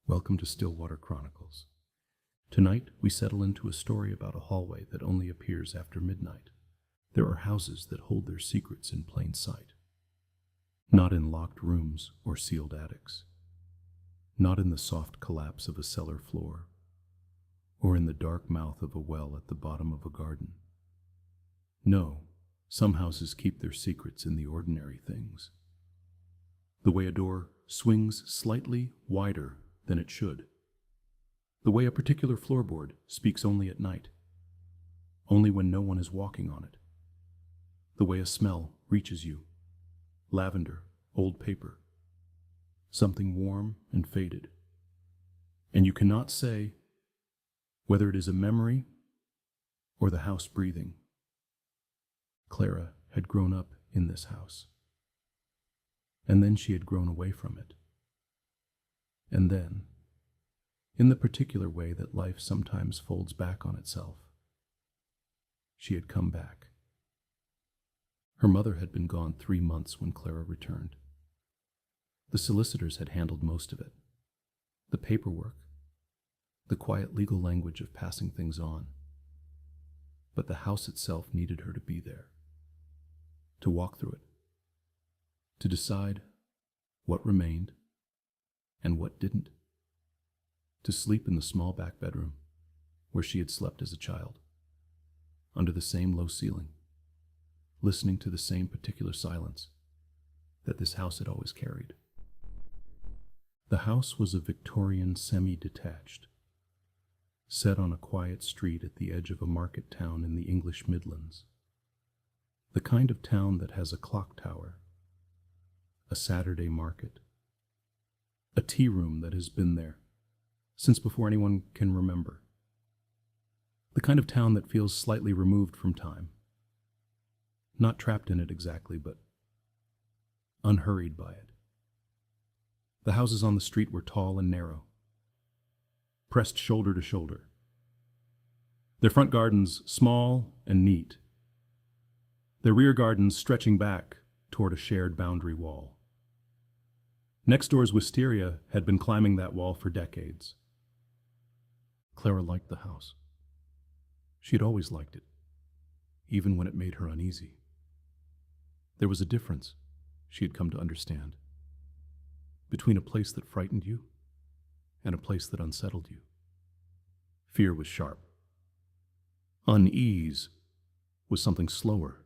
Welcome to Stillwater Chronicles. Tonight, we settle into a story about a hallway that only appears after midnight. There are houses that hold their secrets in plain sight. Not in locked rooms or sealed attics. Not in the soft collapse of a cellar floor, or in the dark mouth of a well at the bottom of a garden. No, some houses keep their secrets in the ordinary things. The way a door swings slightly wider than it should. The way a particular floorboard speaks only at night, only when no one is walking on it. The way a smell reaches you, lavender, old paper, something warm and faded. And you cannot say whether it is a memory or the house breathing. Clara had grown up in this house, and then she had grown away from it. And then, in the particular way that life sometimes folds back on itself, she had come back. Her mother had been gone 3 months when Clara returned. The solicitors had handled most of it. The paperwork, the quiet legal language of passing things on. But the house itself needed her to be there, to walk through it, to decide what remained and what didn't, to sleep in the small back bedroom where she had slept as a child, under the same low ceiling, listening to the same particular silence that this house had always carried. The house was a Victorian semi-detached, set on a quiet street at the edge of a market town in the English Midlands. The kind of town that has a clock tower, a Saturday market, a tea room that has been there since before anyone can remember. The kind of town that feels slightly removed from time. Not trapped in it exactly, but unhurried by it. The houses on the street were tall and narrow, pressed shoulder to shoulder. Their front gardens small and neat. Their rear gardens stretching back toward a shared boundary wall. Next door's wisteria had been climbing that wall for decades. Clara liked the house. She had always liked it, even when it made her uneasy. There was a difference, she had come to understand, between a place that frightened you and a place that unsettled you. Fear was sharp. Unease was something slower.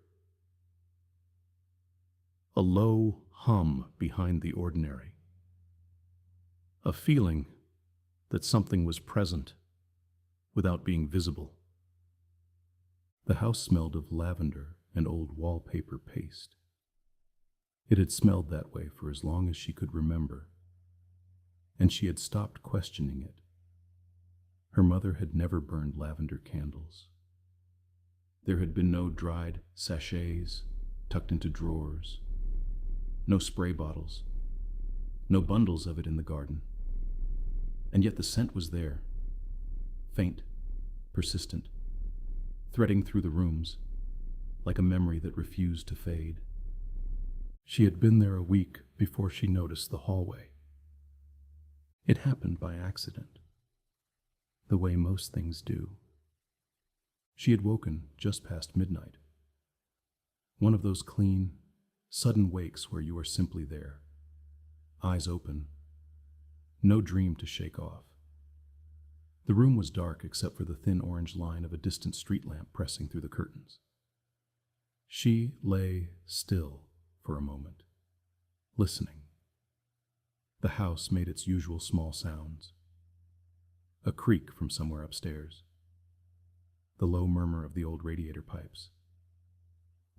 A low hum behind the ordinary. A feeling that something was present without being visible. The house smelled of lavender and old wallpaper paste. It had smelled that way for as long as she could remember, and she had stopped questioning it. Her mother had never burned lavender candles. There had been no dried sachets tucked into drawers, no spray bottles, no bundles of it in the garden. And yet the scent was there, faint, persistent, threading through the rooms, like a memory that refused to fade. She had been there a week before she noticed the hallway. It happened by accident, the way most things do. She had woken just past midnight. One of those clean, sudden wakes where you are simply there, eyes open, no dream to shake off. The room was dark except for the thin orange line of a distant street lamp pressing through the curtains. She lay still for a moment, listening. The house made its usual small sounds. A creak from somewhere upstairs. The low murmur of the old radiator pipes.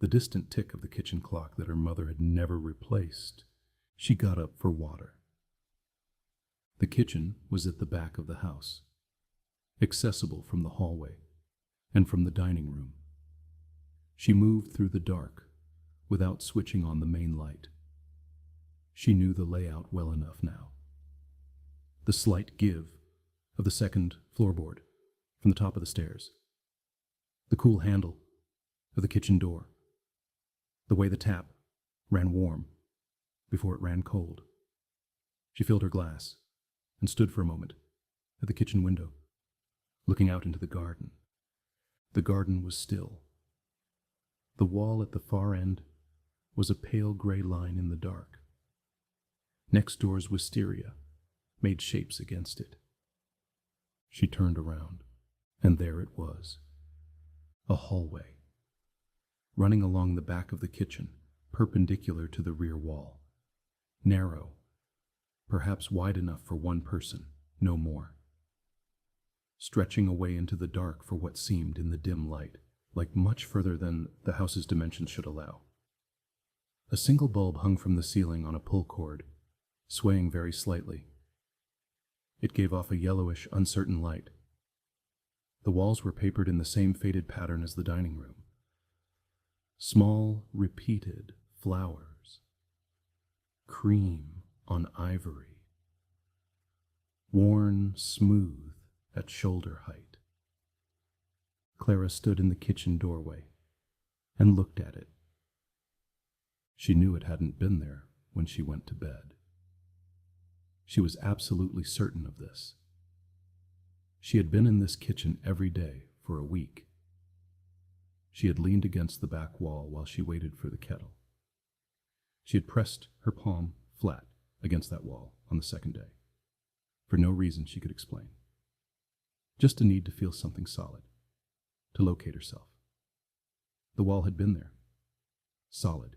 The distant tick of the kitchen clock that her mother had never replaced. She got up for water. The kitchen was at the back of the house, accessible from the hallway and from the dining room. She moved through the dark without switching on the main light. She knew the layout well enough now. The slight give of the second floorboard from the top of the stairs. The cool handle of the kitchen door. The way the tap ran warm before it ran cold. She filled her glass and stood for a moment at the kitchen window, looking out into the garden. The garden was still. The wall at the far end was a pale gray line in the dark. Next door's wisteria made shapes against it. She turned around, and there it was. A hallway, running along the back of the kitchen, perpendicular to the rear wall. Narrow, perhaps wide enough for one person, no more. Stretching away into the dark for what seemed in the dim light, like much further than the house's dimensions should allow. A single bulb hung from the ceiling on a pull cord, swaying very slightly. It gave off a yellowish, uncertain light. The walls were papered in the same faded pattern as the dining room. Small, repeated flowers. Cream on ivory. Worn smooth at shoulder height. Clara stood in the kitchen doorway and looked at it. She knew it hadn't been there when she went to bed. She was absolutely certain of this. She had been in this kitchen every day for a week. She had leaned against the back wall while she waited for the kettle. She had pressed her palm flat against that wall on the second day, for no reason she could explain. Just a need to feel something solid, to locate herself. The wall had been there, solid,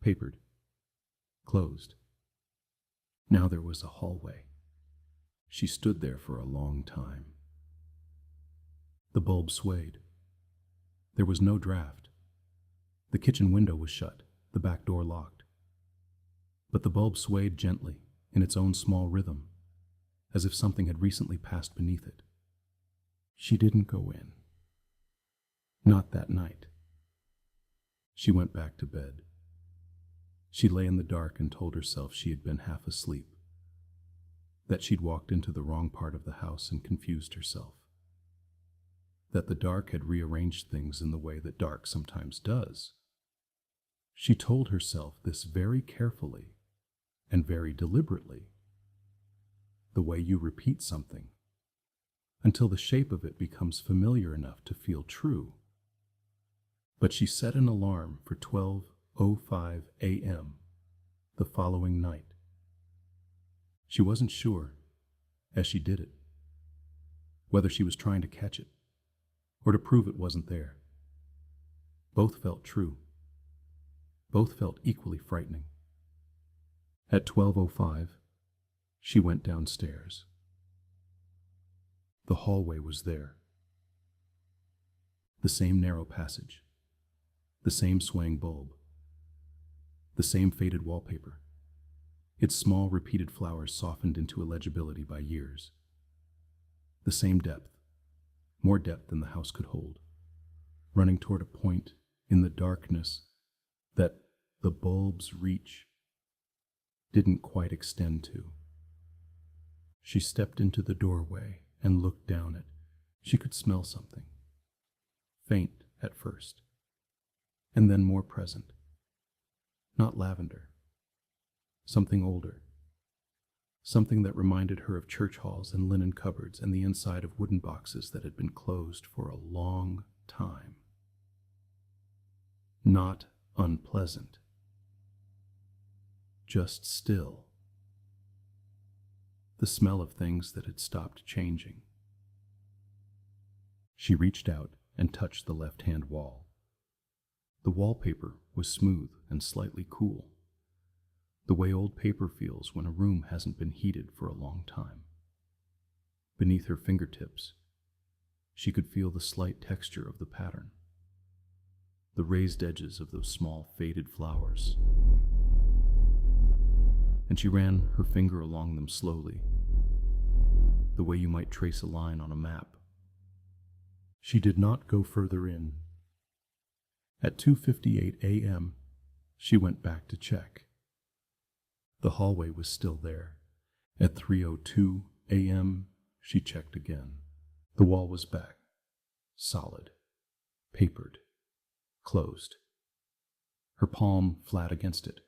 papered, closed. Now there was a hallway. She stood there for a long time. The bulb swayed. There was no draft. The kitchen window was shut, the back door locked. But the bulb swayed gently, in its own small rhythm, as if something had recently passed beneath it. She didn't go in. Not that night. She went back to bed. She lay in the dark and told herself she had been half asleep, that she'd walked into the wrong part of the house and confused herself, that the dark had rearranged things in the way that dark sometimes does. She told herself this very carefully and very deliberately, the way you repeat something until the shape of it becomes familiar enough to feel true. But she set an alarm for 12:05 a.m. the following night. She wasn't sure, as she did it, whether she was trying to catch it or to prove it wasn't there. Both felt true. Both felt equally frightening. At 12:05, she went downstairs. The hallway was there. The same narrow passage. The same swaying bulb. The same faded wallpaper. Its small repeated flowers softened into illegibility by years. The same depth, more depth than the house could hold, running toward a point in the darkness that the bulb's reach didn't quite extend to. She stepped into the doorway and looked down it. She could smell something, faint at first, and then more present. Not lavender. Something older. Something that reminded her of church halls and linen cupboards and the inside of wooden boxes that had been closed for a long time. Not unpleasant. Just still. The smell of things that had stopped changing. She reached out and touched the left-hand wall. The wallpaper was smooth and slightly cool, the way old paper feels when a room hasn't been heated for a long time. Beneath her fingertips, she could feel the slight texture of the pattern, the raised edges of those small faded flowers. And she ran her finger along them slowly, the way you might trace a line on a map. She did not go further in. At 2:58 a.m., she went back to check. The hallway was still there. At 3:02 a.m., she checked again. The wall was back, solid, papered, closed. Her palm flat against it.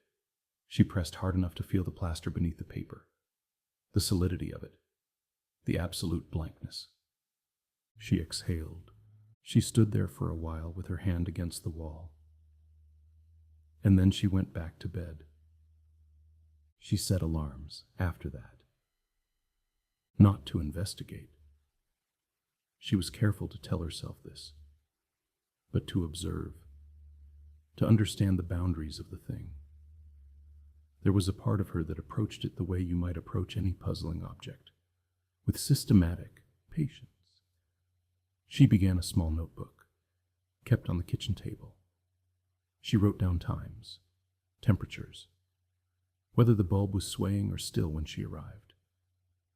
She pressed hard enough to feel the plaster beneath the paper. the solidity of it, the absolute blankness. She exhaled. She stood there for a while with her hand against the wall. And then she went back to bed. She set alarms after that. Not to investigate. She was careful to tell herself this, but to observe, to understand the boundaries of the thing. There was a part of her that approached it the way you might approach any puzzling object, with systematic patience. She began a small notebook, kept on the kitchen table. She wrote down times, temperatures, whether the bulb was swaying or still when she arrived,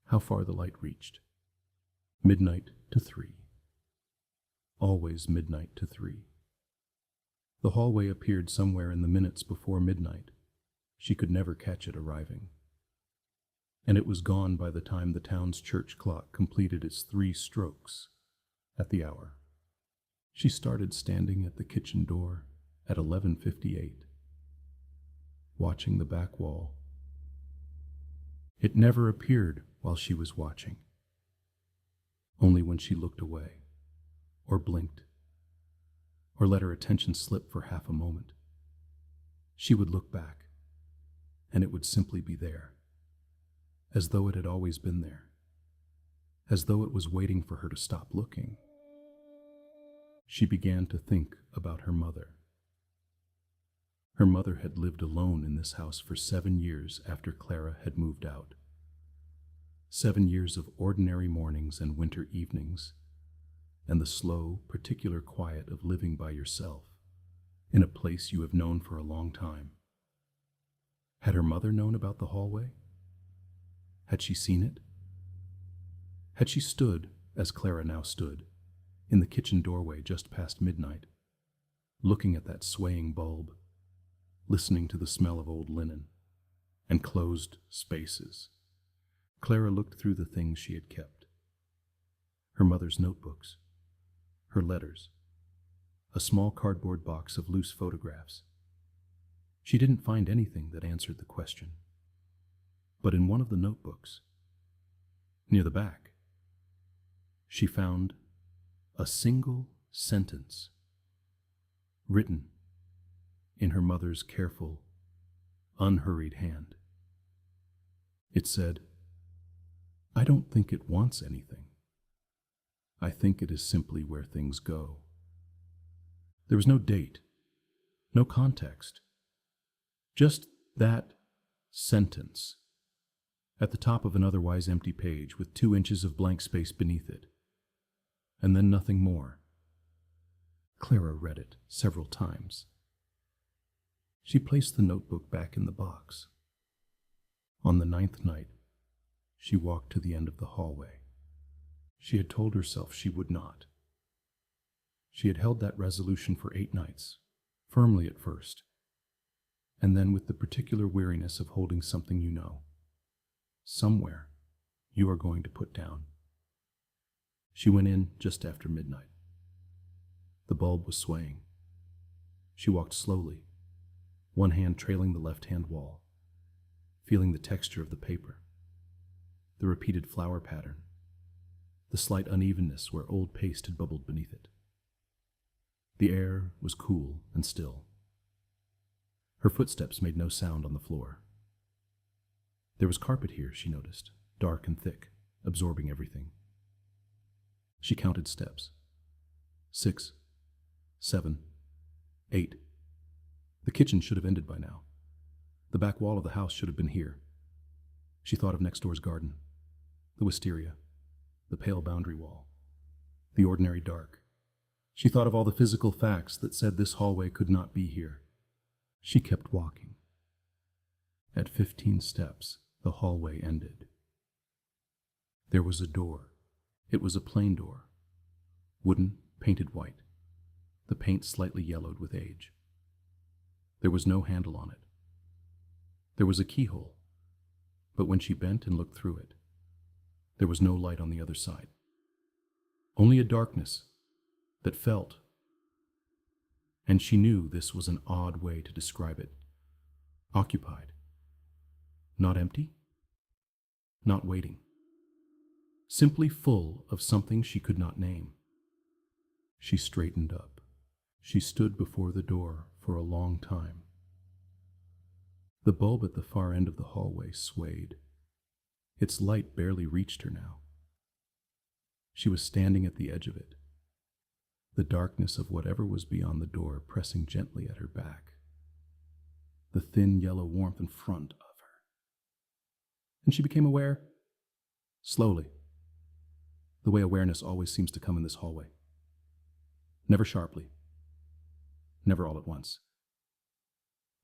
how far the light reached. Midnight to 3. Always midnight to 3. The hallway appeared somewhere in the minutes before midnight. She could never catch it arriving. And it was gone by the time the town's church clock completed its 3 strokes at the hour. She started standing at the kitchen door at 11:58, watching the back wall. It never appeared while she was watching, only when she looked away, or blinked, or let her attention slip for half a moment. She would look back, and it would simply be there, as though it had always been there, as though it was waiting for her to stop looking. She began to think about her mother. Her mother had lived alone in this house for 7 years after Clara had moved out. 7 years of ordinary mornings and winter evenings, and the slow, particular quiet of living by yourself in a place you have known for a long time. Had her mother known about the hallway? Had she seen it? Had she stood, as Clara now stood, in the kitchen doorway just past midnight, looking at that swaying bulb, listening to the smell of old linen and closed spaces? Clara looked through the things she had kept. Her mother's notebooks, her letters, a small cardboard box of loose photographs. She didn't find anything that answered the question. But in one of the notebooks, near the back, she found a single sentence written in her mother's careful, unhurried hand. It said, "I don't think it wants anything. I think it is simply where things go." There was no date, no context, just that sentence at the top of an otherwise empty page with 2 inches of blank space beneath it, and then nothing more. Clara read it several times. She placed the notebook back in the box. On the 9th night, she walked to the end of the hallway. She had told herself she would not. She had held that resolution for 8 nights, firmly at first, and then with the particular weariness of holding something you know, somewhere, you are going to put down. She went in just after midnight. The bulb was swaying. She walked slowly, one hand trailing the left-hand wall, feeling the texture of the paper, the repeated flower pattern, the slight unevenness where old paste had bubbled beneath it. The air was cool and still. Her footsteps made no sound on the floor. There was carpet here, she noticed, dark and thick, absorbing everything. She counted steps. 6, 7, 8. The kitchen should have ended by now. The back wall of the house should have been here. She thought of next door's garden, the wisteria, the pale boundary wall, the ordinary dark. She thought of all the physical facts that said this hallway could not be here. She kept walking. At 15 steps, the hallway ended. There was a door. It was a plain door, wooden, painted white, the paint slightly yellowed with age. There was no handle on it. There was a keyhole, but when she bent and looked through it, there was no light on the other side. Only a darkness that felt, and she knew this was an odd way to describe it, occupied. Not empty, not waiting, simply full of something she could not name. She straightened up. She stood before the door for a long time. The bulb at the far end of the hallway swayed. Its light barely reached her now. She was standing at the edge of it, the darkness of whatever was beyond the door pressing gently at her back, the thin yellow warmth in front of her. And she became aware, slowly, the way awareness always seems to come in this hallway. Never sharply, never all at once.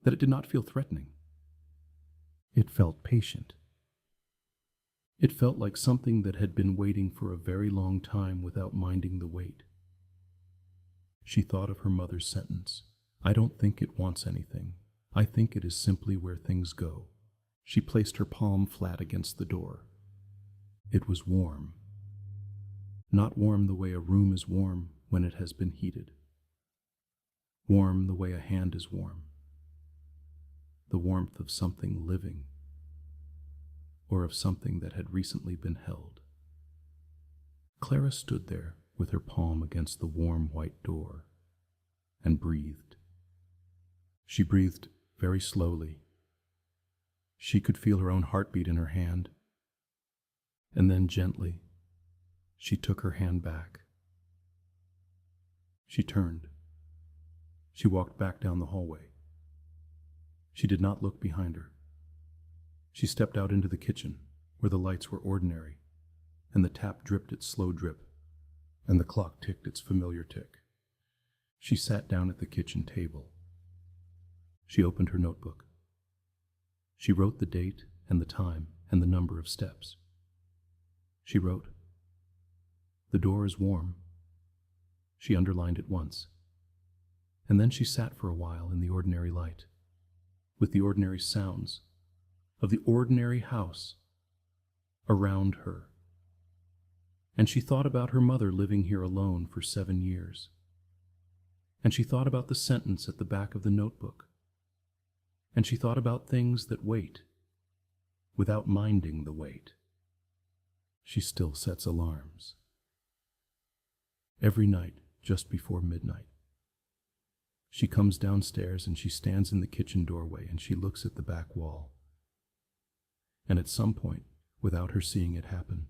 That it did not feel threatening. It felt patient. It felt like something that had been waiting for a very long time without minding the wait. She thought of her mother's sentence, "I don't think it wants anything. I think it is simply where things go." She placed her palm flat against the door. It was warm. Not warm the way a room is warm when it has been heated. Warm the way a hand is warm. The warmth of something living, or of something that had recently been held. Clara stood there with her palm against the warm white door and breathed. She breathed very slowly. She could feel her own heartbeat in her hand, and then gently she took her hand back. She turned. She walked back down the hallway. She did not look behind her. She stepped out into the kitchen, where the lights were ordinary, and the tap dripped its slow drip, and the clock ticked its familiar tick. She sat down at the kitchen table. She opened her notebook. She wrote the date and the time and the number of steps. She wrote, "The door is warm." She underlined it once, and then she sat for a while in the ordinary light, with the ordinary sounds of the ordinary house around her. And she thought about her mother living here alone for 7 years. And she thought about the sentence at the back of the notebook. And she thought about things that wait, without minding the wait. She still sets alarms. Every night, just before midnight, she comes downstairs and she stands in the kitchen doorway and she looks at the back wall. And at some point, without her seeing it happen,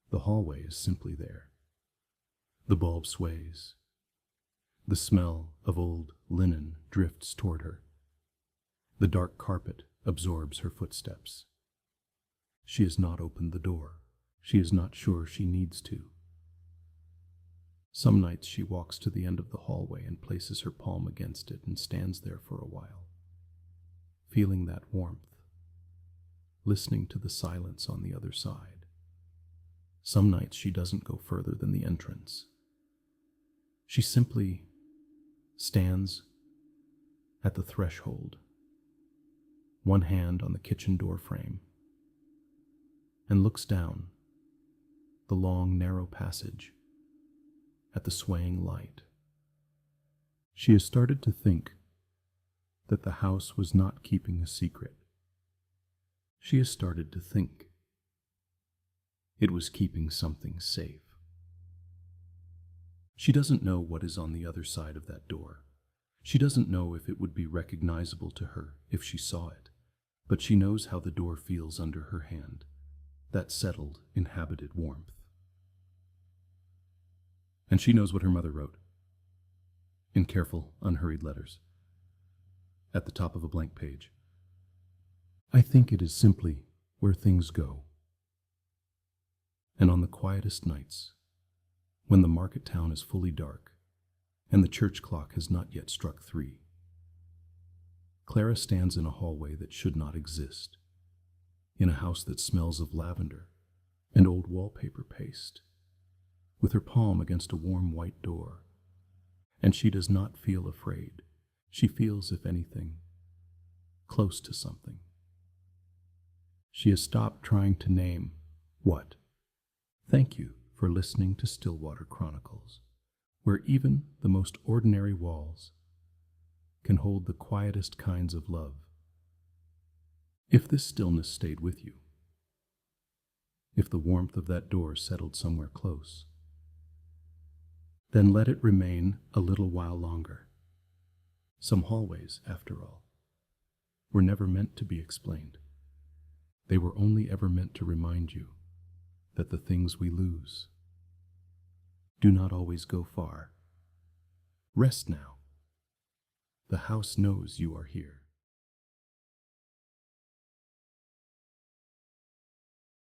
the hallway is simply there. The bulb sways. The smell of old linen drifts toward her. The dark carpet absorbs her footsteps. She has not opened the door. She is not sure she needs to. Some nights she walks to the end of the hallway and places her palm against it and stands there for a while, feeling that warmth, listening to the silence on the other side. Some nights she doesn't go further than the entrance. She simply stands at the threshold, one hand on the kitchen door frame, and looks down the long, narrow passage at the swaying light. She has started to think that the house was not keeping a secret. She has started to think it was keeping something safe. She doesn't know what is on the other side of that door. She doesn't know if it would be recognizable to her if she saw it, but she knows how the door feels under her hand, that settled, inhabited warmth. And she knows what her mother wrote, in careful, unhurried letters, at the top of a blank page. "I think it is simply where things go." And on the quietest nights, when the market town is fully dark and the church clock has not yet struck 3, Clara stands in a hallway that should not exist, in a house that smells of lavender and old wallpaper paste, with her palm against a warm white door, and she does not feel afraid. She feels, if anything, close to something. She has stopped trying to name what. Thank you for listening to Stillwater Chronicles, where even the most ordinary walls can hold the quietest kinds of love. If this stillness stayed with you, if the warmth of that door settled somewhere close. Then let it remain a little while longer. Some hallways, after all, were never meant to be explained. They were only ever meant to remind you that the things we lose do not always go far. Rest now. The house knows you are here.